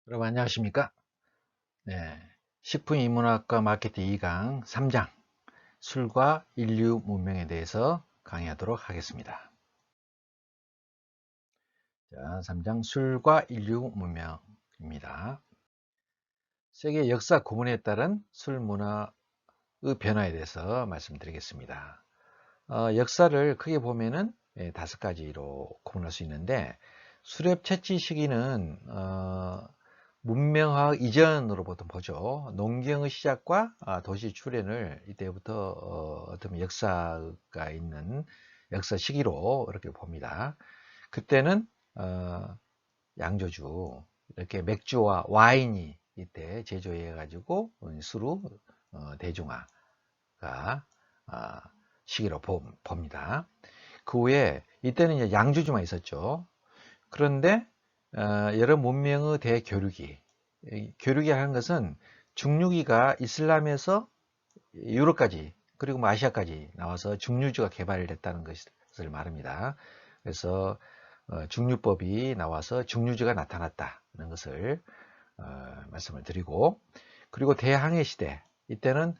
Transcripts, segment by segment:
여러분 안녕하십니까? 네, 식품인문학과 마케팅 2강 3장 술과 인류 문명에 대해서 강의하도록 하겠습니다. 자, 3장 술과 인류 문명입니다. 세계 역사 구문에 따른 술 문화의 변화에 대해서 말씀드리겠습니다. 역사를 크게 보면은 5가지로 구분할 수 있는데 수렵 채취 시기는 문명화학 이전으로 보통 보죠. 농경의 시작과 도시 출현을 이때부터 어떤 역사가 있는 역사 시기로 이렇게 봅니다. 그때는 양조주 이렇게 맥주와 와인이 이때 제조해 가지고 수로 대중화가 시기로 봅니다. 그 후에 이때는 이제 양조주만 있었죠. 그런데 여러 문명의 대교류기, 교류기 하는 것은 중류기가 이슬람에서 유럽까지 그리고 뭐 아시아까지 나와서 중류주가 개발됐다는 것을 말합니다. 그래서 중류법이 나와서 중류주가 나타났다는 것을 말씀을 드리고, 그리고 대항해 시대, 이때는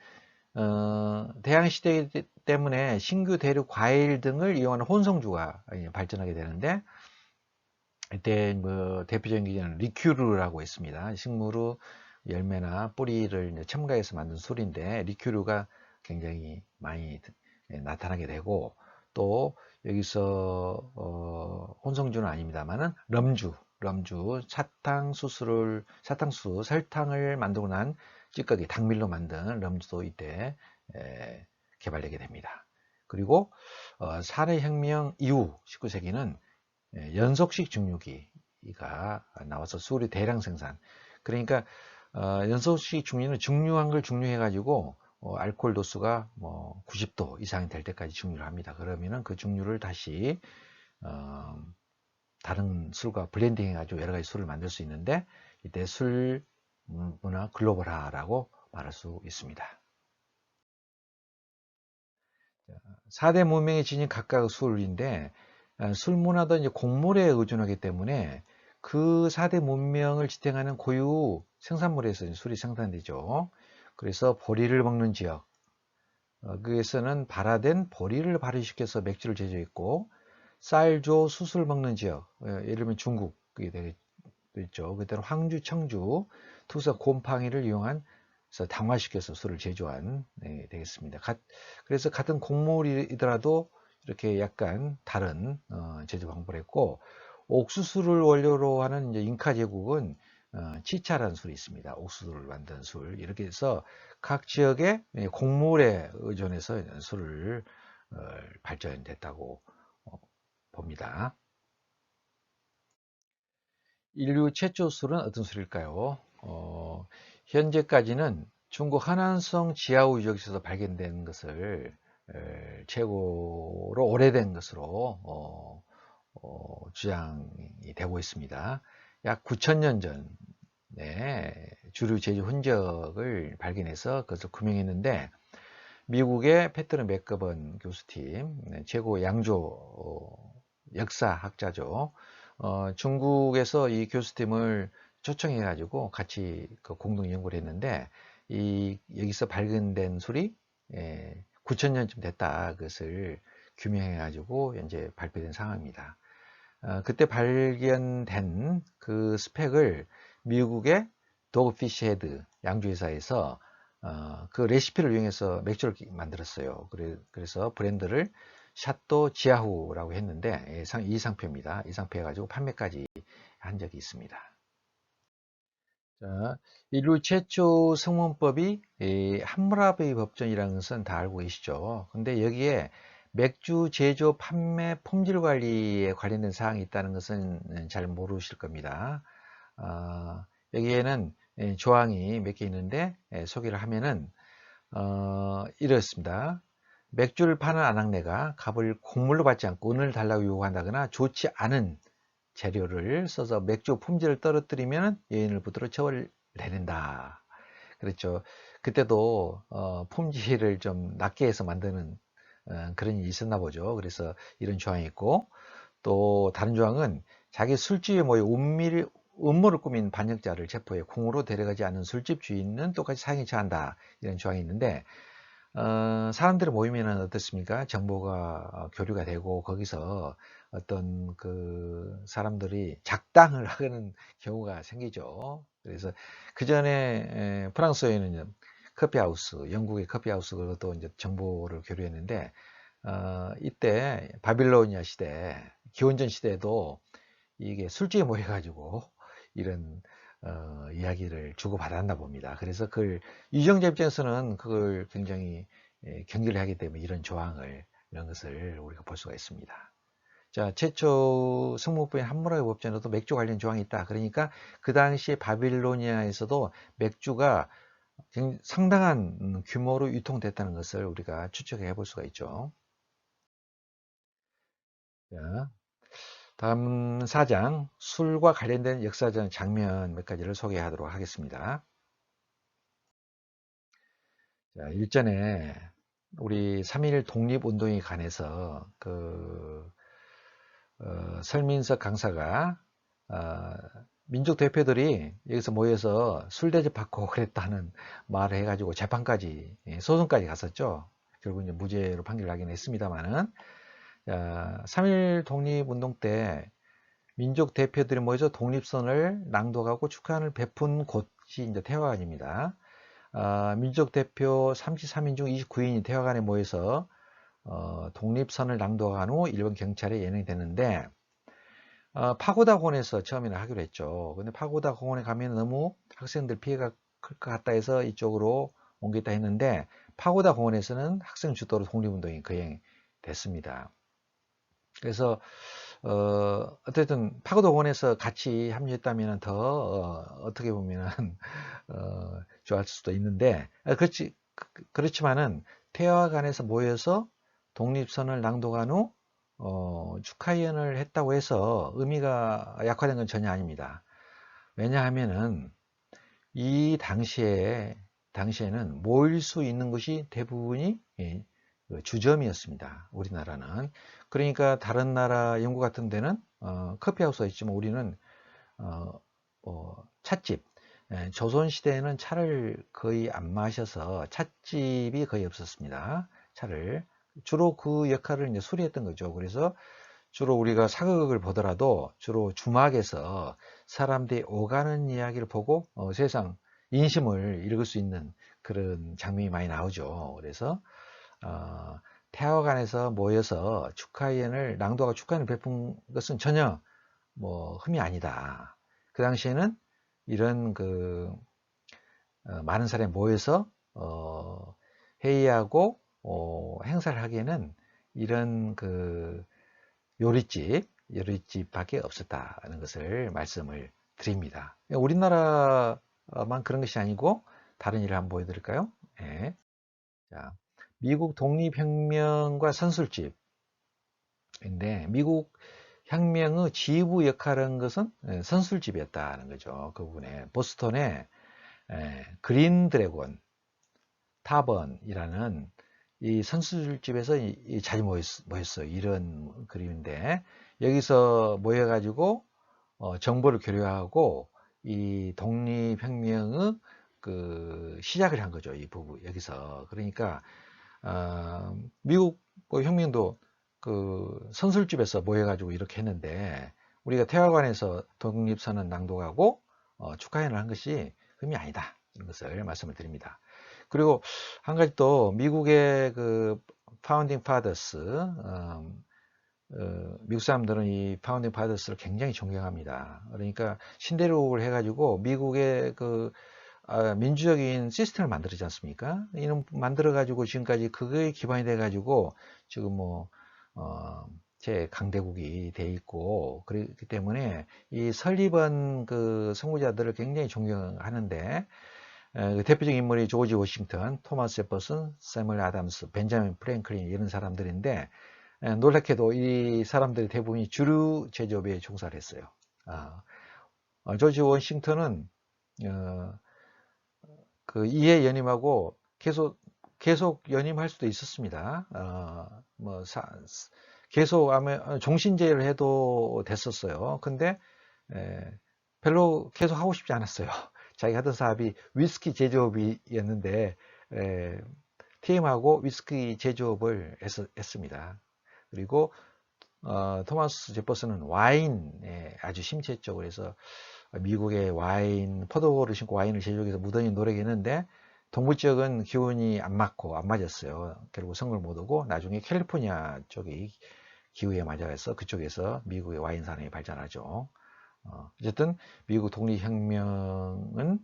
대항해 시대 때문에 신규 대륙 과일 등을 이용하는 혼성주가 발전하게 되는데, 이때 뭐 대표적인 게 리큐르라고 있습니다. 식물의 열매나 뿌리를 첨가해서 만든 술인데 리큐르가 굉장히 많이 나타나게 되고, 또 여기서 혼성주는 아닙니다만은 럼주 사탕수 설탕을 만들고 난 찌꺼기 닭밀로 만든 럼주도 이때 개발되게 됩니다. 그리고 산해혁명 이후 19세기는 연속식 증류기가 나와서 술의 대량 생산. 그러니까 연속식 증류는 증류한 걸 증류해 가지고 알코올 도수가 뭐 90도 이상이 될 때까지 증류를 합니다. 그러면은 그 증류를 다시 다른 술과 블렌딩 해 가지고 여러 가지 술을 만들 수 있는데, 이때 술 문화 글로벌화라고 말할 수 있습니다. 4대 문명의 진이 각각 술인데, 술 문화도 이제 곡물에 의존하기 때문에 그 4대 문명을 지탱하는 고유 생산물에서 술이 생산되죠. 그래서 보리를 먹는 지역, 그에서는 발화된 보리를 발효시켜서 맥주를 제조했고, 쌀조 숯을 먹는 지역, 예를 들면 중국이 되겠죠. 그때는 황주, 청주, 투서, 곰팡이를 이용한 그래서 당화시켜서 술을 제조한 되겠습니다. 그래서 같은 곡물이더라도 이렇게 약간 다른 제조 방법을 했고, 옥수수를 원료로 하는 이제 잉카 제국은 치차라는 술이 있습니다. 옥수수를 만든 술. 이렇게 해서 각 지역의 곡물에 의존해서 술을 발전됐다고 봅니다. 인류 최초 술은 어떤 술일까요? 현재까지는 중국 하난성 지하우 유적지에서 발견된 것을 최고로 오래된 것으로 주장이 되고 있습니다. 약 9,000년 전에 주류 제조 흔적을 발견해서 그것을 규명했는데, 미국의 패트런 맥거번 교수팀, 최고 양조 역사학자죠. 중국에서 이 교수팀을 초청해 가지고 같이 그 공동 연구를 했는데, 여기서 발견된 술이 9,000년쯤 됐다, 그것을 규명해 가지고 현재 발표된 상황입니다. 그때 발견된 그 스펙을 미국의 도그피쉬 헤드 양주회사에서 그 레시피를 이용해서 맥주를 만들었어요. 그래서 브랜드를 샤또 지아후라고 했는데, 이 상표입니다. 이 상표 해가지고 판매까지 한 적이 있습니다. 자, 인류 최초 성문법이 함무라비 법전이라는 것은 다 알고 계시죠. 근데 여기에 맥주 제조, 판매, 품질 관리에 관련된 사항이 있다는 것은 잘 모르실 겁니다. 여기에는 조항이 몇 개 있는데 소개를 하면은 이렇습니다. 맥주를 파는 아낙네가 값을 곡물로 받지 않고 은을 달라고 요구한다거나 좋지 않은 재료를 써서 맥주 품질을 떨어뜨리면 여인을 붙들어 처벌을 내린다. 그렇죠. 그때도 품질을 좀 낮게 해서 만드는 그런 일이 있었나 보죠. 그래서 이런 조항이 있고, 또 다른 조항은 자기 술집에 모여 음모를 꾸민 반역자를 체포해 궁으로 데려가지 않은 술집 주인은 똑같이 사형에 처한다. 이런 조항이 있는데 사람들이 모이면 어떻습니까? 정보가 교류가 되고 거기서 어떤 그 사람들이 작당을 하는 경우가 생기죠. 그래서 그 전에 프랑스에는 커피하우스, 영국의 커피하우스 그것도 이제 정보를 교류했는데 이때 바빌로니아 시대, 기원전 시대에도 이게 술집에 모여가지고 이런 이야기를 주고받았나 봅니다. 그래서 그걸 유정자 입장에서는 그걸 굉장히 경계를 하기 때문에 이런 것을 우리가 볼 수가 있습니다. 자, 최초 성문법인 함무라비 법전에도 맥주 관련 조항이 있다. 그러니까 그 당시에 바빌로니아에서도 맥주가 상당한 규모로 유통됐다는 것을 우리가 추측해 볼 수가 있죠. 자, 다음 4장 술과 관련된 역사적 장면 몇 가지를 소개하도록 하겠습니다. 자, 일전에 우리 3.1 독립운동에 관해서 설민석 강사가 민족 대표들이 여기서 모여서 술 대접받고 그랬다는 말을 해가지고 재판까지 소송까지 갔었죠. 결국 이제 무죄로 판결하긴 했습니다만은 3.1 독립운동 때 민족 대표들이 모여서 독립선을 낭독하고 축하를 베푼 곳이 이제 태화관입니다. 민족 대표 33인 중 29인이 태화관에 모여서 독립선을 낭독한 후 일본 경찰에 연행이 됐는데 파고다 공원에서 처음에는 하기로 했죠. 근데 파고다 공원에 가면 너무 학생들 피해가 클 것 같다 해서 이쪽으로 옮겼다 했는데 파고다 공원에서는 학생 주도로 독립운동이 거행됐습니다. 그래서 어쨌든 파고다 공원에서 같이 합류했다면 더 어떻게 보면은 좋아할 수도 있는데 그렇지만은 태화관에서 모여서 독립선을 낭독한 후 축하위원을 했다고 해서 의미가 약화된 건 전혀 아닙니다. 왜냐하면은 이 당시에는 모일 수 있는 것이 대부분이 그 주점이었습니다. 우리나라는. 그러니까 다른 나라 영국 같은 데는 커피하우스가 있지만 우리는 찻집. 조선시대에는 차를 거의 안 마셔서 찻집이 거의 없었습니다. 차를. 주로 그 역할을 이제 수리했던 거죠. 그래서 주로 우리가 사극을 보더라도 주로 주막에서 사람들이 오가는 이야기를 보고 세상 인심을 읽을 수 있는 그런 장면이 많이 나오죠. 그래서 태화관에서 모여서 축하위원을 낭독하고 축하위원을 베푼 것은 전혀 뭐 흠이 아니다. 그 당시에는 이런 많은 사람이 모여서 회의하고 행사를 하기에는 이런 요리집밖에 없었다는 것을 말씀을 드립니다. 우리나라만 그런 것이 아니고 다른 일을 한번 보여드릴까요? 네. 자, 미국 독립혁명과 선술집인데 미국 혁명의 지휘부 역할을 한 것은 선술집이었다는 거죠. 그 부분에 보스턴에 그린 드래곤 타번이라는 이 선술집에서 자주 모였어요. 이런 그림인데 여기서 모여가지고 정보를 교류하고 이 독립혁명의 시작을 한 거죠. 이 부분 여기서 그러니까 미국 혁명도 선술집에서 모여가지고 이렇게 했는데 우리가 태화관에서 독립선언 낭독하고 축하회를 한 것이 흠이 아니다. 이런 것을 말씀을 드립니다. 그리고 한 가지 또 미국의 파운딩 파더스 미국 사람들은 이 파운딩 파더스를 굉장히 존경합니다. 그러니까 신대륙을 해가지고 미국의 민주적인 시스템을 만들지 않습니까? 이는 만들어 가지고 지금까지 그거에 기반이 돼 가지고 지금 제 강대국이 돼 있고 그렇기 때문에 이 설립한 선구자들을 굉장히 존경하는데 대표적인 인물이 조지 워싱턴, 토마스 제퍼슨, 세물 아담스, 벤자민 프랭클린 이런 사람들인데 놀랍게도 이 사람들이 대부분이 주류 제조업에 종사를 했어요. 조지 워싱턴은 이해 연임하고 계속 연임할 수도 있었습니다. 계속 아마 종신제를 해도 됐었어요. 근데 별로 계속 하고 싶지 않았어요. 자기가 하던 사업이 위스키 제조업이었는데 TM하고 위스키 제조업을 했습니다. 그리고 토마스 제퍼슨은 와인에 아주 심취했죠. 그래서 미국의 와인, 포도를 심고 와인을 제조해서 무던히 노력했는데 동부 지역은 기온이 안 맞았어요. 결국 성을 못 오고 나중에 캘리포니아 쪽이 기후에 맞아서 그쪽에서 미국의 와인 산업이 발전하죠. 어쨌든 미국 독립혁명은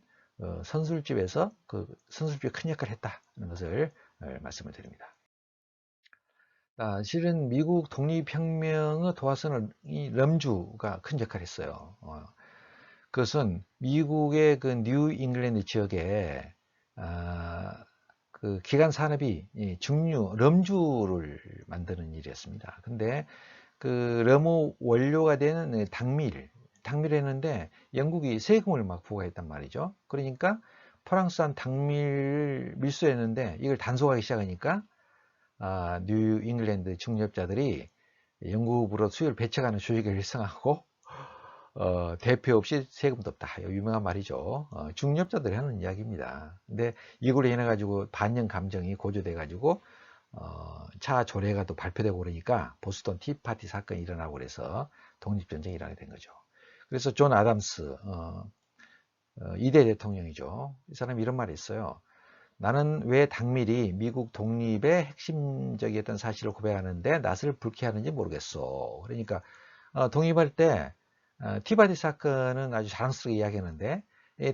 선술집에서 그 선술집이 큰 역할을 했다는 것을 말씀을 드립니다. 실은 미국 독립혁명의 도화선을 이 럼주가 큰 역할을 했어요. 그것은 미국의 그 뉴 잉글랜드 지역에 그 기간 산업이 증류 럼주를 만드는 일이었습니다. 근데 그 럼의 원료가 되는 당밀했는데 영국이 세금을 막 부과했단 말이죠. 그러니까 프랑스산 당밀 밀수했는데 이걸 단속하기 시작하니까 뉴 잉글랜드 중립자들이 영국으로 수요를 배척하는 조직을 형성하고 대표 없이 세금도 없다. 유명한 말이죠. 중립자들이 하는 이야기입니다. 근데 이걸로 인해 가지고 반영 감정이 고조돼 가지고 차 조례가 또 발표되고 그러니까 보스턴 티파티 사건이 일어나고 그래서 독립전쟁이 일어나게 된 거죠. 그래서 존 아담스 2대 대통령이죠. 이 사람이 이런 말이 있어요. 나는 왜 당밀이 미국 독립의 핵심적이었던 사실을 고백하는데 낯을 불쾌하는지 모르겠어. 그러니까 독립할 때 티바티 사건은 아주 자랑스럽게 이야기하는데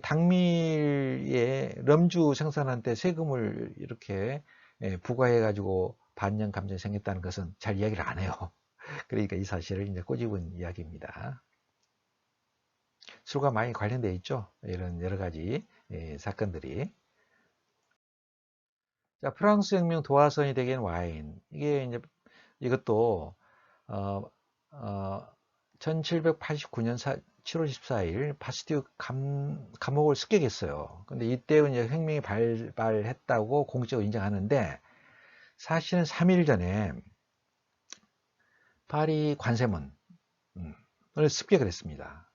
당밀의 럼주 생산한 때 세금을 이렇게 부과해 가지고 반영 감정이 생겼다는 것은 잘 이야기를 안 해요. 그러니까 이 사실을 이제 꼬집은 이야기입니다. 술과 많이 관련되어 있죠. 이런 여러 가지 사건들이. 자, 프랑스 혁명 도화선이 되기엔 와인. 이게 이제 이것도 어, 어, 1789년 7월 14일 바스티유 감옥을 습격했어요. 근데 이때는 이제 혁명이 발발했다고 공식적으로 인정하는데 사실은 3일 전에 파리 관세문을 습격을 했습니다.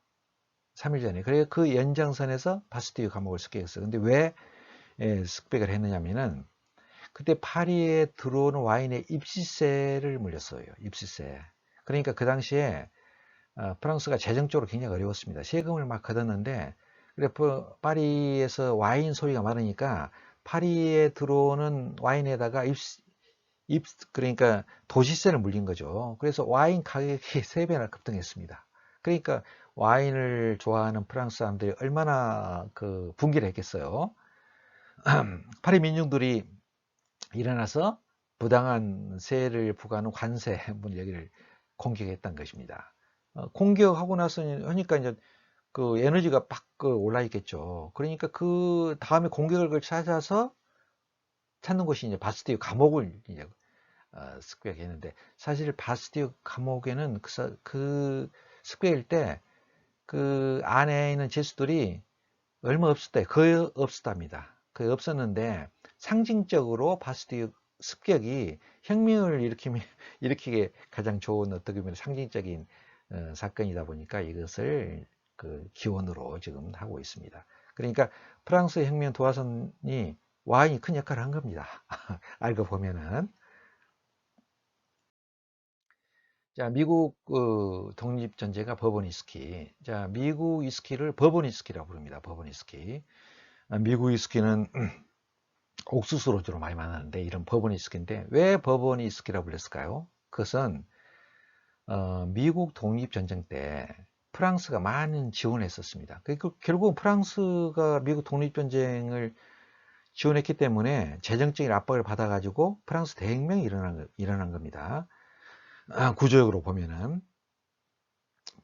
3일 전에. 그래 그 연장선에서 바스티유 감옥을 습격했어요. 근데 왜 습격을 했느냐면은 그때 파리에 들어오는 와인에 입시세를 물렸어요. 입시세. 그러니까 그 당시에 프랑스가 재정적으로 굉장히 어려웠습니다. 세금을 막 걷었는데 그래 파리에서 와인 소비가 많으니까 파리에 들어오는 와인에다가 그러니까 도시세를 물린 거죠. 그래서 와인 가격이 3배나 급등했습니다. 그러니까 와인을 좋아하는 프랑스 사람들이 얼마나 그 분개를 했겠어요. 파리 민중들이 일어나서 부당한 세를 부과하는 관세 여기를 공격했던 것입니다. 공격하고 나서 하니까 이제 그 에너지가 팍 올라 있겠죠. 그러니까 그 다음에 공격을 찾아서 찾는 곳이 이제 바스티유 감옥을 이제 습격했는데 사실 바스티유 감옥에는 그 습격일 때 그 안에 있는 죄수들이 얼마 없었다, 거의 없었답니다. 거의 없었는데 상징적으로 바스티유 습격이 혁명을 일으키게 가장 좋은 어떻게 보면 상징적인 사건이다 보니까 이것을 그 기원으로 지금 하고 있습니다. 그러니까 프랑스 혁명 도화선이 와인이 큰 역할을 한 겁니다. 알고 보면은. 자, 미국 독립전제가 버번 위스키. 자, 미국 위스키를 버번 위스키라고 부릅니다. 버번 위스키. 미국 위스키는 옥수수로 주로 많이 만드는데 이런 버번 위스키인데 왜 버번 위스키라고 불렸을까요? 그것은 미국 독립전쟁 때 프랑스가 많은 지원을 했었습니다. 결국 프랑스가 미국 독립전쟁을 지원했기 때문에 재정적인 압박을 받아가지고 프랑스 대혁명이 일어난 겁니다. 구조적으로 보면은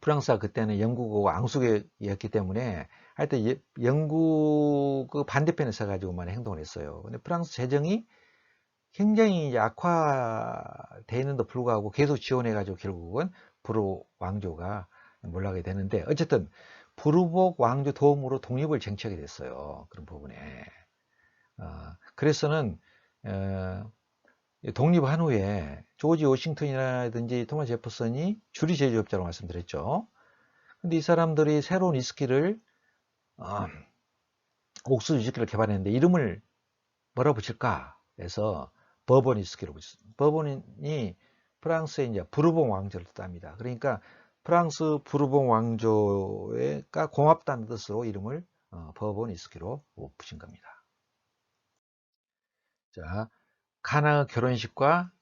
프랑스가 그때는 영국하고 앙숙이었기 때문에 하여튼 영국 그 반대편에 서가지고만 행동을 했어요. 근데 프랑스 재정이 굉장히 악화되어 있는데도 불구하고 계속 지원해가지고 결국은 부르 왕조가 몰락하게 되는데 어쨌든 부르복 왕조 도움으로 독립을 쟁취하게 됐어요. 그런 부분에. 그래서는 독립한 후에 조지 워싱턴이라든지 토마스 제퍼슨이 주리 제조업자로 말씀드렸죠. 근데 이 사람들이 새로운 위스키를 어, 옥수수 위스키를 개발했는데 이름을 뭐라 붙일까 해서 버번 위스키로 붙였습니다. 버번이 프랑스의 이제 부르봉 왕조를 뜻합니다. 그러니까 프랑스 부르봉 왕조가 고맙다는 뜻으로 이름을 버번 위스키로 붙인 겁니다. 자, 카나 결혼식과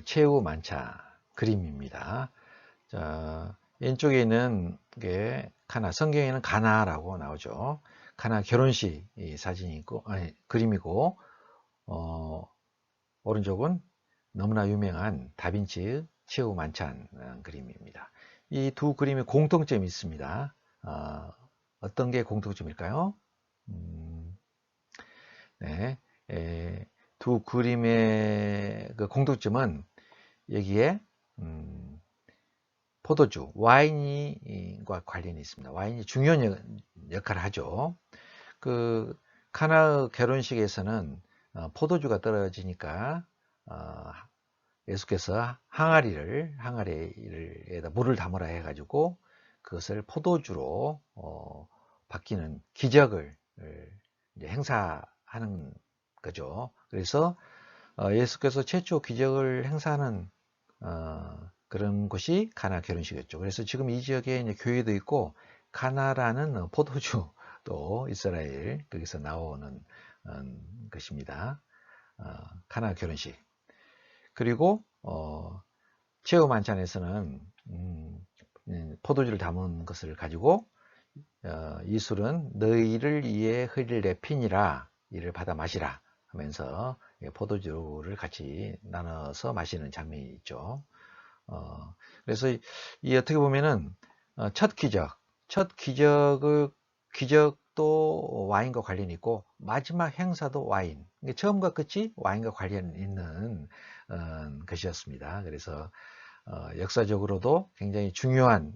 최후 만찬 그림입니다. 자, 왼쪽에 있는 게 가나, 성경에는 가나라고 나오죠. 가나 결혼식 이 사진이 있고, 아니, 그림이고, 어, 오른쪽은 너무나 유명한 다빈치 최후 만찬 그림입니다. 이 두 그림이 공통점이 있습니다. 어떤 게 공통점일까요? 음, 네, 두 그림의 그 공통점은 여기에 포도주, 와인과 관련이 있습니다. 와인이 중요한 역할을 하죠. 그 카나의 결혼식에서는 포도주가 떨어지니까 예수께서 항아리에다 물을 담으라 해가지고 그것을 포도주로 바뀌는 기적을 이제 행사하는 거죠. 그래서 예수께서 최초 기적을 행사하는 그런 곳이 가나 결혼식이었죠. 그래서 지금 이 지역에 이제 교회도 있고 가나라는 포도주도 이스라엘 거기서 나오는 것입니다. 가나 결혼식. 그리고 최후 만찬에서는 포도주를 담은 것을 가지고 이 술은 너희를 위해 흘릴 내 피니라 이를 받아 마시라 하면서 포도주를 같이 나눠서 마시는 장면이 있죠. 그래서 이 어떻게 보면은 첫 기적도 와인과 관련이 있고 마지막 행사도 와인. 처음과 끝이 와인과 관련 있는 것이었습니다. 그래서 역사적으로도 굉장히 중요한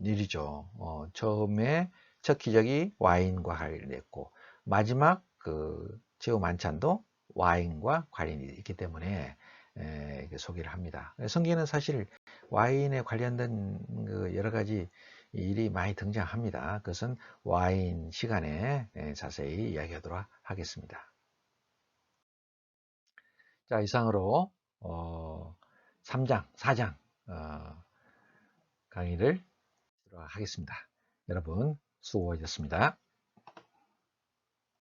일이죠. 처음에 첫 기적이 와인과 관련됐고 마지막 그 최후 만찬도 와인과 관련이 있기 때문에 소개를 합니다. 성경에는 사실 와인에 관련된 그 여러 가지 일이 많이 등장합니다. 그것은 와인 시간에 자세히 이야기하도록 하겠습니다. 자, 이상으로 3장, 4장 강의를 하겠습니다. 여러분 수고하셨습니다.